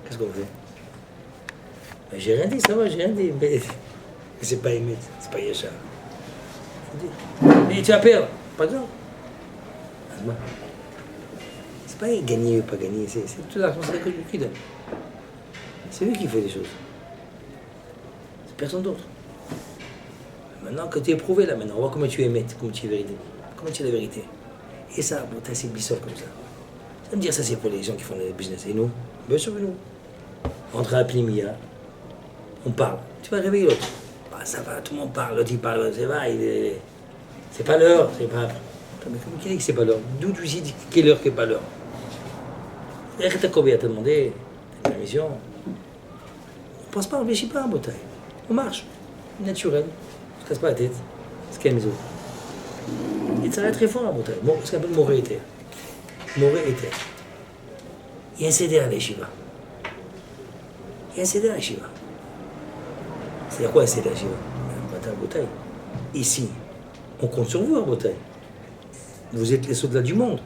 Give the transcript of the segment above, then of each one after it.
Qu'est-ce qu'on fait? Ben, j'ai rien dit, ça va, j'ai rien dit. Mais c'est pas Emet, c'est pas Yachar. Mais tu vas perdre, pas grave. C'est pas gagner ou pas gagner, c'est tout l'argent, c'est lui qui donne. C'est lui qui fait les choses. C'est personne d'autre. Maintenant que tu es prouvé là, maintenant, on voit comment tu es Emet, comment tu es vérité. Comment tu es la vérité. Et ça, bon, t'as ces bissoffs comme ça. Ça me dire ça, c'est pour les gens qui font le business. Et nous? Bien sûr que nous. Entre à Plimia, on parle. Tu vas réveiller l'autre. Bah, ça va, tout le monde parle, l'autre il parle, c'est vrai, c'est pas l'heure, c'est pas. Mais comment qui dit que c'est pas l'heure? D'où tu dis quelle heure qui n'est pas l'heure? Et t'as combien t'a demandé? T'as une permission? On pense pas, on réfléchit pas en bataille. On marche. Naturel. On se casse pas la tête. C'est qu'à la maison. Et ça va très fort en bataille. Bon, ce qu'on appelle Moré Éther. Moré Éther. Il y a un CD à l'Eshiva. Il y a un CD à l'Eshiva. C'est-à-dire quoi un CD à l'Eshiva? Un bataille. Ici, on compte sur vous en bataille. Vous êtes les soldats du monde.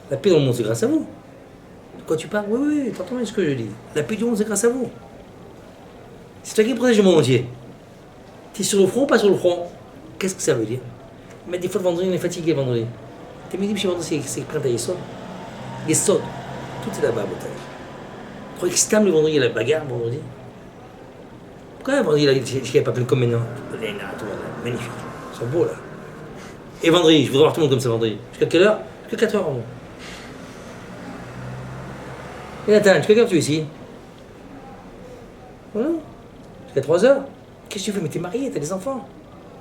La paix dans le monde, c'est grâce à vous. De quoi tu parles? Oui, t'entends bien ce que je dis. La paix du monde, c'est grâce à vous. C'est toi qui protège le monde entier. T'es sur le front ou pas sur le front? Qu'est-ce que ça veut dire? Mais des fois, le vendredi, on est fatigué le vendredi. T'es midi, chez vendredi, c'est printemps, il saute. Il saute. Tout est là-bas à bataille. Tu crois que c'est le vendredi, il y a la bagarre, le vendredi? Pourquoi le vendredi, il n'y a pas plein comme maintenant? Magnifique. Ils sont beaux, là. Et vendredi, je voudrais voir tout le monde comme ça vendredi. Jusqu'à quelle heure? Jusqu'à 4 heures en gros. Et Nathan, jusqu'à quelle heure tu es ici? Voilà. Jusqu'à 3 heures. Qu'est-ce que tu fais? Mais t'es marié, t'as des enfants.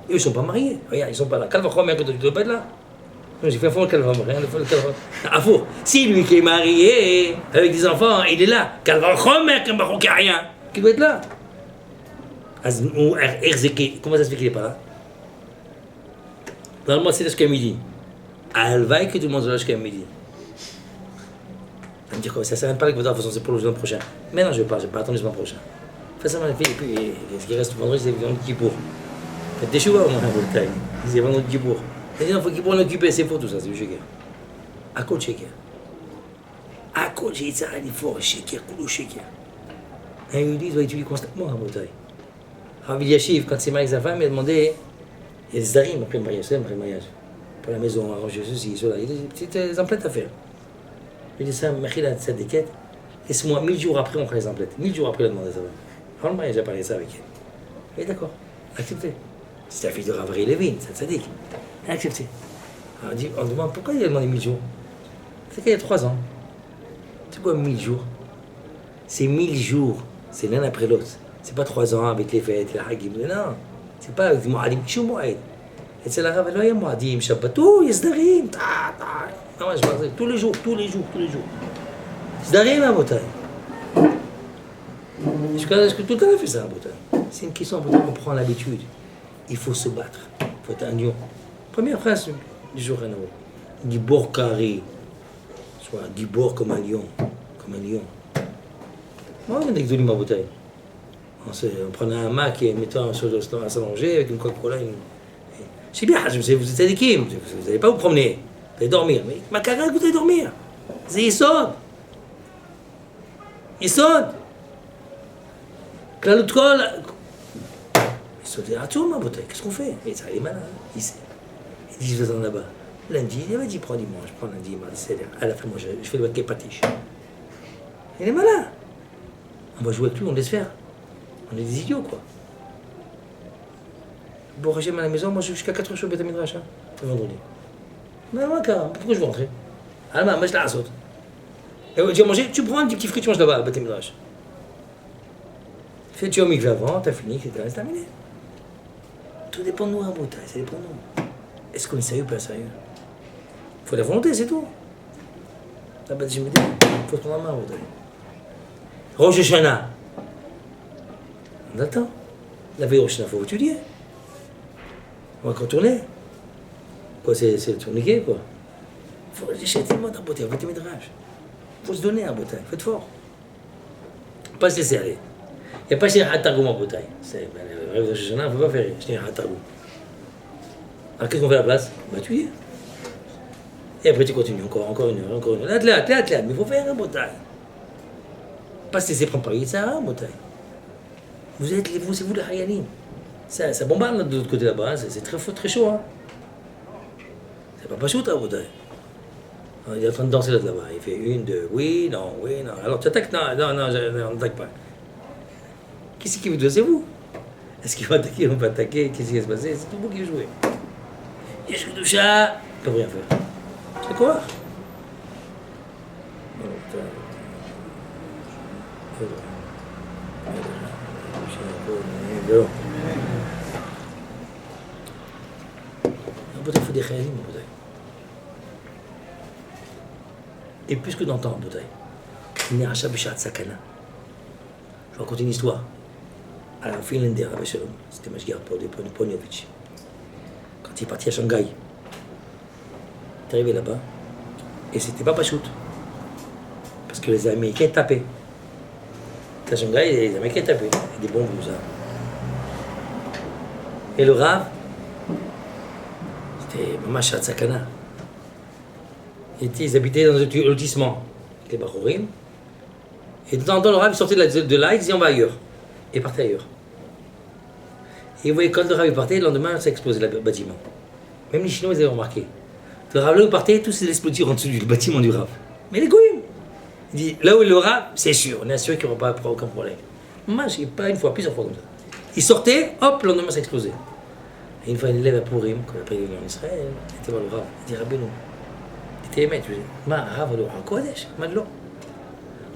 Et eux, ils sont pas mariés. Regarde, ils sont pas là. Calva, mais que tu dois pas être là. J'ai fait un fond le Calva, rien le Calva. Ah, faux. Si lui qui est marié, avec des enfants, il est là. Calva, mais qu'un baron qui a rien. Qui doit être là. Comment ça se fait qu'il est pas là? Normalement, c'est jusqu'à midi. Alvaï que tout le monde soit jusqu'à midi. Ça me dit quoi? Ça ne sert à rien de parler que de toute façon, c'est pour le jour prochain. Mais non, je vais pas attendre le jour prochain. Fais ça, et puis ce qui reste vendredi, c'est vendredi Kippour. Faites des choux, au moins, vous le c'est vendredi Kippour. Il dit, il faut qu'il pourra l'occuper, c'est faux tout ça, c'est du shaker. À quoi le shaker? À quoi j'ai dit ça, il faut shaker, coulou shaker. Et ils lui disent, il étudie constamment en bataille. Rav Yashiv, quand c'est marié avec sa femme, il a demandé. Il y a des zarim après le mariage, pour la maison, arranger ceci, cela. Il y a des petites emplettes à faire. Je lui dis ça, Mechila, cette déquête. Laisse-moi 1000 jours après, on fera les emplettes. 1000 jours après, il a demandé ça. Avant le mariage, j'ai parlé ça avec elle. Elle est d'accord, accepté. C'est la fille de Rav Levin, ça te dit. Elle a accepté. Alors, on demande pourquoi il a demandé 1000 jours. C'est qu'il y a 3 ans. C'est quoi 1000 jours? C'est 1000 jours, c'est l'un après l'autre. C'est pas 3 ans avec les fêtes, la hagim, non. C'est pas avec Moadim Kishoumoed. Et c'est la Rav, il y a Moadim, Shabbatou, Yezdarim, non, je parle tous les jours. Yezdarim à Botaï. Est-ce que tout le temps on fait ça à Botaï? C'est une question à Botaï, on prend l'habitude. Il faut se battre, il faut être un lion. Première phrase du jour, Gibor carré, soit Gibor comme un lion. Moi, on a des Gdolim à Botaï. On prenait un Mac et mettait un chose à s'allonger avec une Coca-Cola. C'est bien, vous êtes équipe, vous n'allez pas vous promener, vous allez dormir. Mais ma caraque, vous allez dormir. C'est Yesod. Que l'autre col. Yesod, il y a un tour, ma bouteille, qu'est-ce qu'on fait? Et ça, il est malin. Il dit, je vais là-bas. Lundi, il m'a dit, prends dimanche, prends lundi, c'est-à-dire, à la fin, moi, je fais le baquet patiche. Il est malin. On va jouer avec lui, on laisse faire. On est des idiots, quoi. Bon, Hachem à la maison, moi je suis jusqu'à 4 heures sur le Beth Midrash, le vendredi. Mais moi, pourquoi je veux rentrer? Ah, moi, je la saute. Et tu vas manger, tu prends un petit fruit, tu manges là-bas, le Beth Midrash. Tu as mis avant, t'as fini, etc. C'est terminé. Tout dépend de nous, hein, Bouta, ça dépend de nous. Est-ce qu'on est sérieux ou pas sérieux? Il faut la volonté, c'est tout. La bête, je me dis, il faut se prendre la main, Bouta. Rosh Hashanah. On attend. La veille Rosh Hashanah, il faut étudier. On va contourner. Quoi, c'est le tourniquet, quoi. Il faut réfléchir tellement dans la beauté, avec tes métrages. Il faut se donner à beauté, il faut être fort. Pas se laisser aller. Il n'y a pas chez Hatargoum en beauté. Le rêve de Shoshana, on ne peut pas faire chez Hatargoum. Alors qu'est-ce qu'on fait à la place? On va étudier. Et après tu continues, encore une heure. Athlète, mais il faut faire un beauté. Pas se laisser prendre par Yitzhara, Motaï. C'est vous les Hayalim. Ça bombarde de l'autre côté là-bas, c'est très chaud. Hein. C'est pas chaud, hein, Motaï. Il est en train de danser là-bas. Il fait 1, 2, oui, non. Alors tu attaques? Non, on n'attaque pas. Qu'est-ce qui vous doit? C'est vous. Est-ce qu'il va attaquer ou pas attaquer? Qu'est-ce qui va se passer? C'est tout vous qui jouez. Yesh Kedusha, ils peuvent rien faire. C'est quoi? Peut-être qu'il faut des réalismes, peut-être. Et plus que d'entendre, peut-être. Il n'y a Racha Bishat Sakana. Je vais raconter une histoire. À la Finlandais, à Shalom, c'était Mashgir Ponyovitch. Quand il est parti à Shanghai, il est arrivé là-bas, et c'était pas Pachout. Parce que les Américains tapaient. À Shanghai, les Américains tapaient. Des bons blouses. Et le Rav, c'était Mamash Sakana. Ils habitaient dans un lotissement, les Bachorim. Et de temps en temps, le Rav sortait de là, il disait on va ailleurs. Et partait ailleurs. Et vous voyez, quand le Rav est parti, le lendemain, ça explosait le bâtiment. Même les Chinois, ils avaient remarqué. Le Rav, là où il partait, tous ces explosions en dessous du bâtiment du Rav. Mais les Goïms, il dit, là où il aura, c'est sûr, on est assuré qu'il n'y aura pas aucun problème. Moi, je n'ai pas une fois, plusieurs fois comme ça. Il sortait, hop, le lendemain, ça explosait. Et une fois, un élève à Purim, quand après il est venu en Israël, il était voir le Rav, il dit, Rabbeinu, il était maître, je dis, ma, Rav, alors, à Kodesh, Madlo.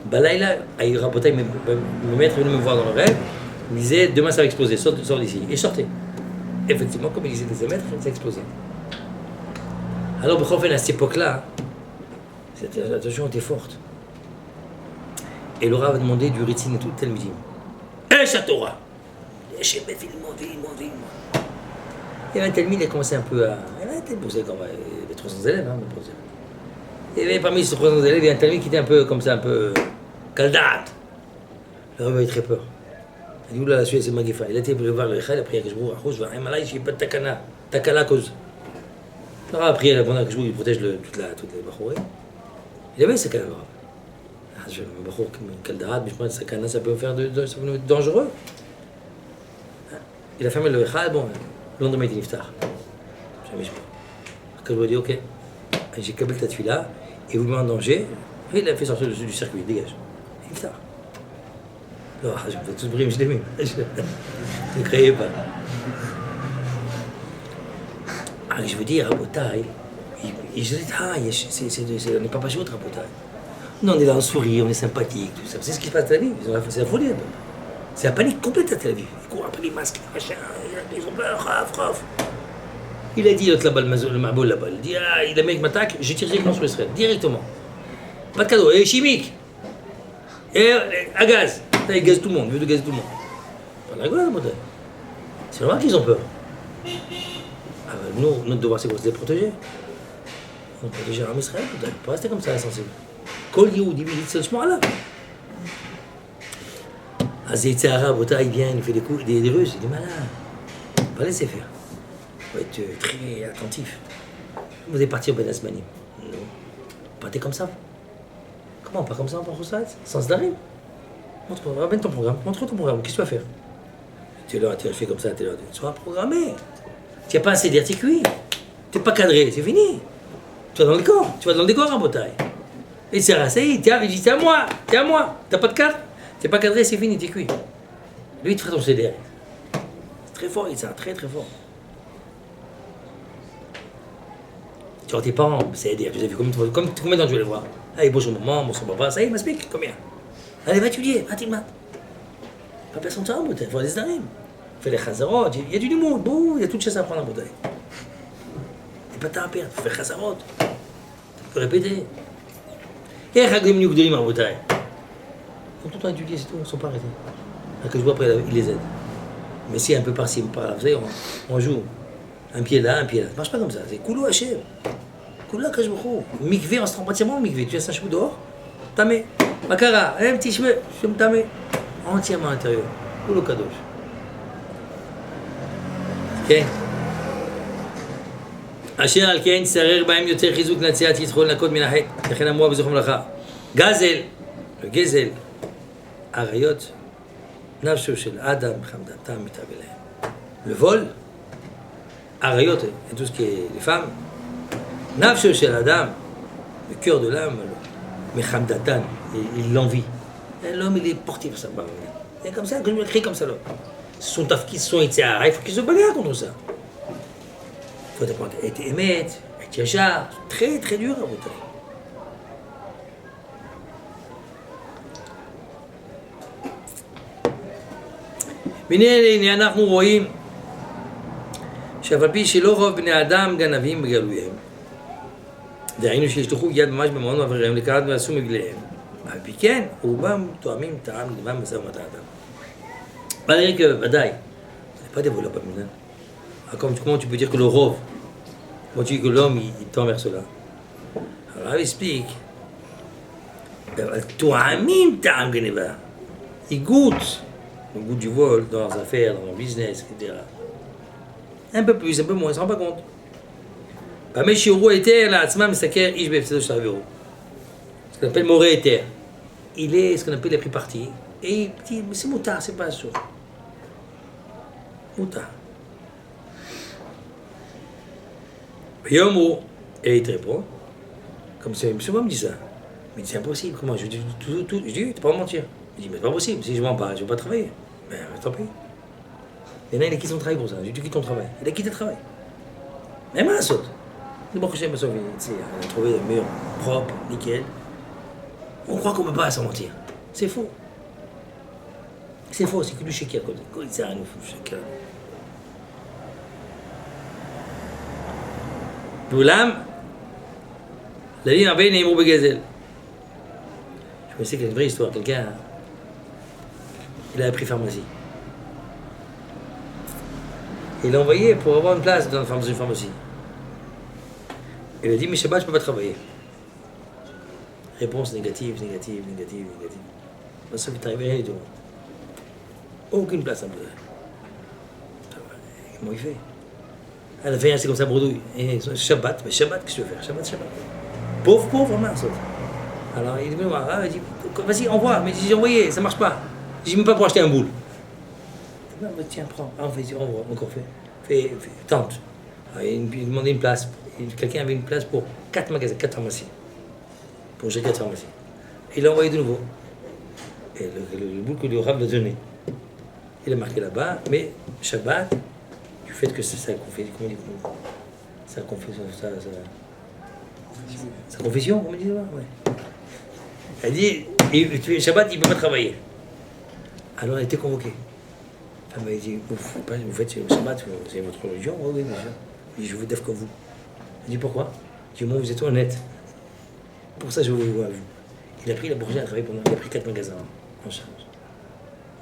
Balaïla, il rapportait, mes maîtres venaient me voir dans le rêve, il disait, demain ça va exploser, sors d'ici. Et sortait. Effectivement, comme il disait des maîtres, ça explosait. Alors, à cette époque-là, la tension était forte. Et le Rav a demandé du Ritzin et tout, tel midi. Torah. Il y avait un tel il a commencé un peu à. Il y avait 300 élèves, hein, pour dire. Il y avait parmi ces 300 élèves, il y avait un tel qui était un peu comme ça, un peu. Kaldat. Le Rav avait très peur. Il dit oula, la Suède c'est Magifa. Il a été voir le Echad, il a prié à Kishbour, à Khouch, je n'ai pas de takana. Takala à cause. Le Rav a prié à Kishbour, il protège toutes les Bachouré. Il avait ce sakana, le Rav. Je me Bachour comme Kaldat, mais je pense que sakana, ça peut faire dangereux. Il a fermé le Echad, bon, le lendemain il était niftar. Jamais je peux. Quand je lui ai dit, ok, j'ai câblé ta tuile-là, et vous me mettez en danger, et il a fait sortir du circuit, dégage. Il est niftar. Non, je me fais tous briller, je l'ai mis. Je ne créais pas. Alors, je veux dire, Rabotai, je dis, on n'est pas pas chouette, Rabotai. Non, on est là, on sourit, on est sympathique, tout ça. C'est ce qui se passe à Tel Aviv, c'est la folie. C'est la panique complète à Tel Aviv. Ils courent après les masques, les machins, ils ont peur, raf. Il a dit, l'autre là-bas, le Maboul là-bas, il dit, il a mis m'attaque, je tire directement sur Israël, directement. Pas de cadeau, et chimique, et à gaz. Là, ils gazent tout le monde, ils veulent gazer tout le monde. Pas de rigolade, Rabotai. C'est normal qu'ils ont peur. Nous, notre devoir, c'est quoi? C'est de les protéger. On protéger l'armée Israël, peut-être. Pas rester comme ça, insensible. Kol Yehoudi, il se le là. Azétzara, Bota, il vient, il fait des Russes, il est malade. Pas laisser faire. Il faut être très attentif. Vous allez partir au Ben Asmanim. Non. Partez comme ça. Comment? Pas comme ça, on ça? Sans d'arim. Montre-moi, ramène ton programme. Montre ton programme. Qu'est-ce que tu vas faire? Tu le fais comme ça, tu sois programmé. Tu n'as pas assez d'air, tu es cuit. Tu n'es pas cadré, c'est fini. Tu vas dans le corps, tu vas dans le décor en bataille. Et c'est rasé, il dit c'est à moi. T'as pas de cadre, t'es pas cadré, c'est fini, t'es cuit. Lui, il te ferait ton CDR. C'est très fort, il est très très fort. Tu vois tes parents, CDR, tu as vu combien de temps tu vas les voir? Allez, bonjour maman, bonjour papa, ça y est, m'explique, combien? Allez, va étudier, va t'y mettre. Pas personne de ça en bataille, il faut des darim. Fais les chazarot, il y a du monde, bon, il y a toute chose à apprendre en bataille. Il n'y a pas de temps à perdre, fais les chazarot. Tu peux répéter. Et les chagrim niougderim en bataille. Ils ont tout le temps étudié, c'est tout, ils ne sont pas arrêtés. Que je vois après, il les aide. Mais si un peu par-ci, par-là, vous savez, on joue. Un pied là, un pied là. Ça ne marche pas comme ça, c'est koulou haché. Koulou kajbouchou. Mikvé, on se trompe entièrement au mikvé. Tu laisses un cheveu dehors, tamé. Makara, un petit cheveu, je me tamé. Entièrement à l'intérieur. Koulou kadosh. כן. אשר על כן שרר בהם יותר חיזוק נציאת יתחול נקות מן החטא, לכן אמרו בזכר מלאכה. גזל, גזל, arayot, nafsho shel adam, chamdatam, mitavelem. Le vol, arayot, et tout ce qui est les femmes, nafsho shel adam, le cœur de l'âme, mais chamdatan, il l'envie. L'homme, il est porté par ça. Et comme ça, que je me crie comme ça, l'homme. Son tafki, son itzahara, il faut qu'il se bagarre contre ça. Il faut apprendre à être émet, à être yachar, très très dur à voter. והנה אנחנו רואים שאף על פי שלא רוב בני אדם גנבים בגלויהם, דהיינו שישלחו יד ממש במעון מעבריהם לקחת ועשו מגליהם, אבל פי כן, רובם תואמים טעם גנבם משא ומתן אדם. Malgré que, badaï, c'est pas des voleurs pas mineurs. Comment tu peux dire que le rov, comment tu dis que l'homme il tend vers cela? Alors il explique, תואמים טעם גנבה, ils goûtent le goût du vol dans leurs affaires, dans leur business, etc. Un peu plus, un peu moins, ils ne se rendent pas compte. Mais chez Oro Eter, là, Atzma, Misaker, Ish Befsedo Shavero. Ce qu'on appelle Moré Eter. Il est ce qu'on appelle les pris parti. Et il dit, mais c'est moutard, c'est pas sûr. Moutard. Yomo, et il te répond, comme c'est, M. me dit ça. Mais c'est impossible, comment? Je dis, je dis, tu peux pas mentir. Il dit, mais c'est pas possible, si je ne vends pas, je ne vais pas travailler. Ben, tant pis. Il y en a, il a quitté son travail pour ça. Je dis, tu quittes ton travail. Il a quitté le travail. Même à la saute. Il a trouvé le mur propre, nickel. On croit qu'on ne peut pas s'en mentir. C'est faux. C'est faux, c'est que du chéquier à côté. Il sert à nous, chéquier. Boulam, la vie en veille n'est pas gazelle. Je sais qu'il y a une vraie histoire. Quelqu'un, il a appris pharmacie. Il l'a envoyé pour avoir une place dans une pharmacie. Il a dit, mais Shabbat, je ne peux pas travailler. Réponse négative. Ça m'est arrivé rien du tout. Aucune place à me donner. Comment il fait? À la fin, c'est comme ça, bredouille. Et Shabbat, mais Shabbat, qu'est-ce que tu veux faire? Shabbat. Pauvre, mince. Alors il est venu voir, il dit, vas-y, envoie. Mais j'ai envoyé, ça ne marche pas. J'ai même pas pour acheter un boule. Non, mais tiens, prends. Ah, vas-y, envoie, encore fais, tente. Alors, il demandait une place. Quelqu'un avait une place pour 4 magasins, 4 pharmacies. Pour gérer 4 pharmacies. Il l'a envoyé de nouveau. Et le boule que le Rav l'a donné. Il a marqué là-bas, mais Shabbat, du fait que ça confession, comment on dit sa confession, on me dit là-bas, ouais. Elle dit, Shabbat, il ne peut pas travailler. Alors elle a été convoquée. Elle m'a dit, vous faites Shabbat, c'est votre religion? Oui, bien sûr. Il dit, je veux d'être comme vous. Elle dit, pourquoi? Il dit, moi, vous êtes honnête. Pour ça, je veux vous voir. Il a pris la bourgeoisie, il a pris 4 magasins en charge.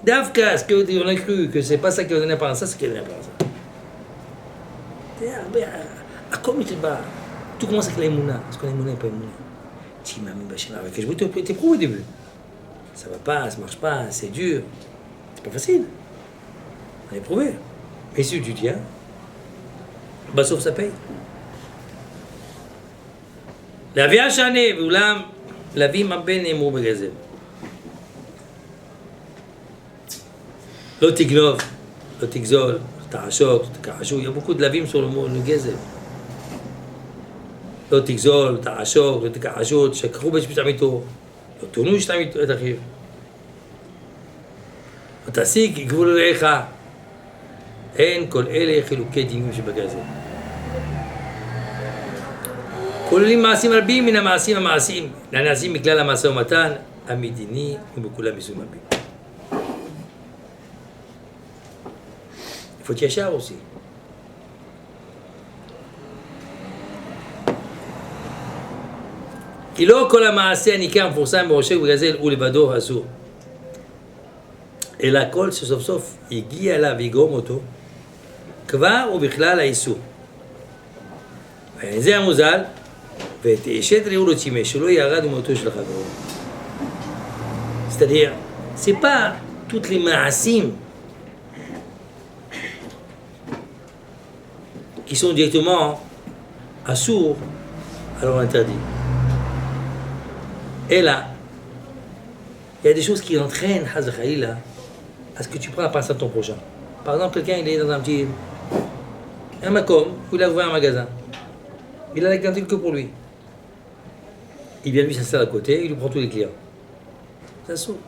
D'Afka, ce qu'on a cru que c'est pas ça qui a donné par ça, c'est qui a donné par ça. À comme il te bat, tout commence avec l'aïmouna. Parce que l'aïmouna n'est pas l'aïmouna. Tu m'as mis bâché là avec. Je voulais t'éprouver au début. Ça va pas, ça marche pas, c'est dur. C'est pas facile. On a éprouvé. Mais si tu tiens, bah sauf ça paye. La vie a chané, la vie m'a bien aimé au magasin. L'otignov, l'otigzol, l'tarachok, l'tarachou, il y a beaucoup de lavim sur le mot le gazel. L'otigzol, l'tarachok, l'tarachou, chakrou b'shpit amito, l'tonou shtamito et achiv. L'tasik yigvul lecha, en kol ele chilukei dinim שבגזל. כוללים מעשים רבים מן המעשים הנעשים מכלל המשא ומתן המדיני ובכולם יישום רבים. Il faut yachar aussi. כי לא כל המעשה הניכר מפורסם בראשו ובגזל ולבדו אסור. אלא כל שסוף סוף הגיע אליו ויגרום אותו, כבר ובכלל האיסור. זה המוזל, ותאשת ראו לו צימא, שלא ירד ומותו של חברו. C'est-à-dire, c'est pas toutes les מעשים qui sont directement assourds, alors interdits. Et là, Il y a des choses qui entraînent, Hazar Khalila, à ce que tu prends la pensée de ton prochain. Par exemple, quelqu'un, il est dans un macom, où il a ouvert un magasin. Il a la clientèle que pour lui. Il vient lui s'installer à côté, il lui prend tous les clients. Ça s'ouvre.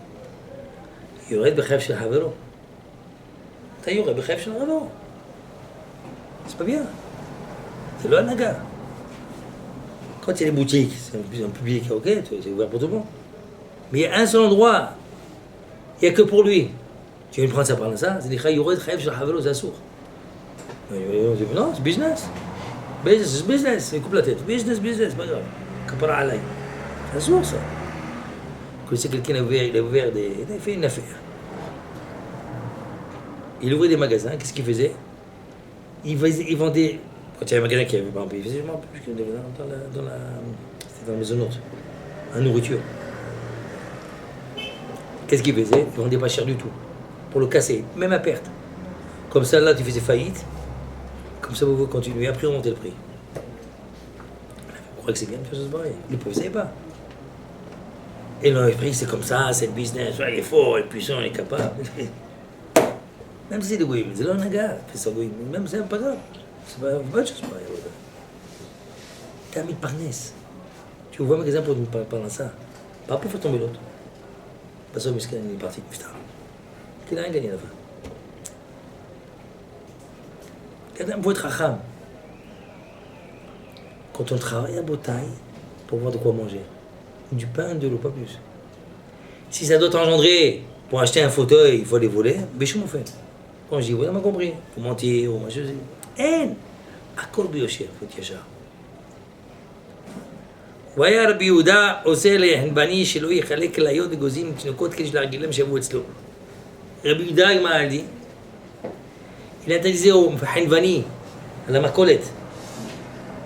Il y aurait des bechef chez Havero. Il y aurait des bechef chez Havero. C'est pas bien. C'est le hanaga. Quand il y a les boutiques, c'est un public, ok, c'est ouvert pour tout le monde. Mais il y a un seul endroit, il n'y a que pour lui. Tu viens de prendre ça par ça, c'est des chayourets de chayev sur Havelo, ça s'ouvre. Non, c'est business. Business, c'est business, il coupe la tête. Business, pas grave. Kapara alay. Ça s'ouvre, ça. Vous connaissez quelqu'un il a fait une affaire. Il ouvrait des magasins, qu'est-ce qu'il faisait? Il vendait, quand il y avait un magasin qui avait, par exemple, il faisait, je m'en rappelle plus, c'était dans la maison haute, en nourriture. Qu'est-ce qu'il faisait? Il vendait pas cher du tout, pour le casser, même à perte. Comme ça, là, tu faisais faillite, comme ça, vous pouvez continuer, après remonter le prix. Vous croyez que c'est bien de faire ça pareil? Les pauvres ne savaient pas. Et l'esprit, c'est comme ça, c'est le business, il est fort, il est puissant, il est capable. Même si c'est des goïms, c'est là un gars, fait ça goïm, même c'est pas grave. C'est pas de chose pareille. T'as mis de parnesse. Tu ouvres un magasin pour parler de ça. Pas pour faire tomber l'autre. Parce que le muscle il est parti. Putain. Qu'il a rien gagné à la fin. Quelqu'un peut être racham. Quand on travaille à Botaï, pour voir de quoi manger. Du pain, de l'eau, pas plus. Si ça doit t'engendrer pour acheter un fauteuil, il faut les voler, béchou mon fait. Quand je dis, oui, on m'a compris. Faut mentir, ou machin. אין, הכל ביושר, ישר. והיה רבי יהודה עושה לחנבני שלא יחלק כליות וגוזים ותינוקות כדי שלהרגילם שיבואו אצלו. רבי יהודה, il m'a dit, il interdisait au Hanbani, à la macolette,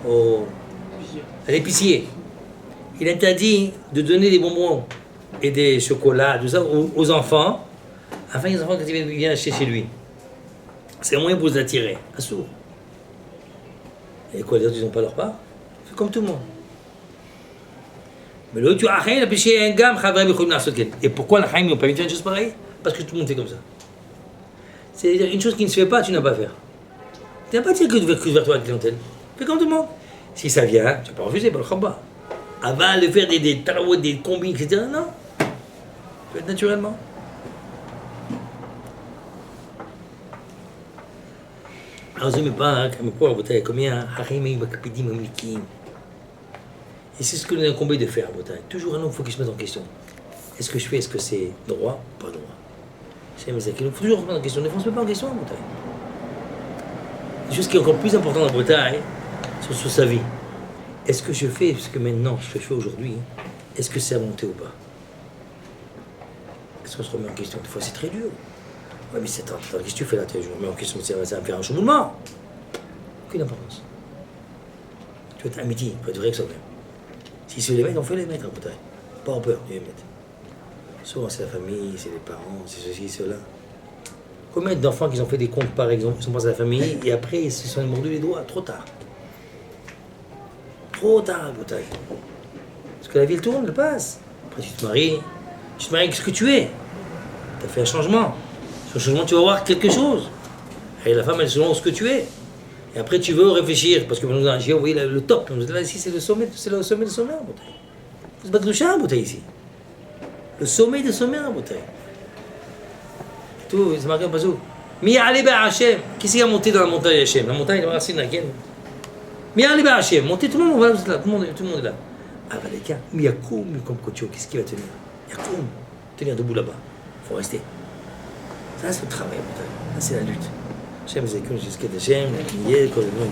à l'épicier, il interdit de donner des bonbons et des chocolats, tout ça, aux enfants, afin que les enfants, quand ils viennent acheter chez lui. C'est un moyen pour les attirer, à sourd. Et quoi, les autres, ils n'ont pas leur part? C'est comme tout le monde. Mais l'autre, tu as rien, un gamme, et pourquoi les Chaim n'ont pas mis une chose pareille? Parce que tout le monde fait comme ça. C'est-à-dire, une chose qui ne se fait pas, tu n'as pas à faire. Tu n'as pas à dire que vers toi la clientèle. Fais comme tout le monde. Si ça vient, tu ne peux pas refuser, pas le khabba. Avant de faire des tarawet, des combines, etc., non. Faites naturellement. Alors, je ne sais pas, combien Harim et Bakapidim Amlikim. Et c'est ce que nous avons incombé de faire à Botaï. Toujours un homme, il faut qu'il se mette en question. Est-ce que je fais, est-ce que c'est droit, pas droit? Il faut toujours se mettre en question. Ne se met pas en question à Botaï. Une chose qui est encore plus importante à Botaï, c'est sur sa vie. Est-ce que je fais ce que maintenant je fais aujourd'hui? Est-ce que c'est à monter ou pas? Est-ce qu'on se remet en question? Des fois, c'est très dur. Ouais, mais c'est qu'est-ce que tu fais là? Je me remets en question, ça va me faire un chamboulement. Aucune importance. Tu vas être un midi, tu vas être vrai que ça même. S'ils se les mettent, on fait les mettre à Botaï. Pas en peur, de les mettre. Souvent, c'est la famille, c'est les parents, c'est ceci, cela. Combien d'enfants qui ont fait des comptes, par exemple, ils sont passés à la famille et après ils se sont mordus les doigts, trop tard. Trop tard à Botaï. Parce que la vie elle tourne, elle passe. Après tu te maries avec ce que tu es. Tu as fait un changement. Sur le changement, tu vas voir quelque chose. Et la femme, elle est selon ce que tu es. Et après, tu veux réfléchir, parce que nous avons envoyé le top. Là, ici, c'est le sommet du sommet en Botaï. Il faut se battre le chat en Botaï ici. Le sommet du sommet en Botaï. Tout, c'est marqué en passou. Mi Ali Hachem. Qui c'est qui a monté dans la montagne Hachem? La montagne, la racine, laquelle? Mi Ali Hachem. Montez, tout le monde, voilà, vous êtes là, tout le monde est là. Ah, bah, les gars, mi Yakoum, comme Kotio, qu'est-ce qui va tenir? Yakoum, tenir debout là-bas. Il faut rester. Ça, c'est le travail, ça, c'est la lutte. Hachem, c'est que jusqu'à Hachem, la prière, quoi, le nom.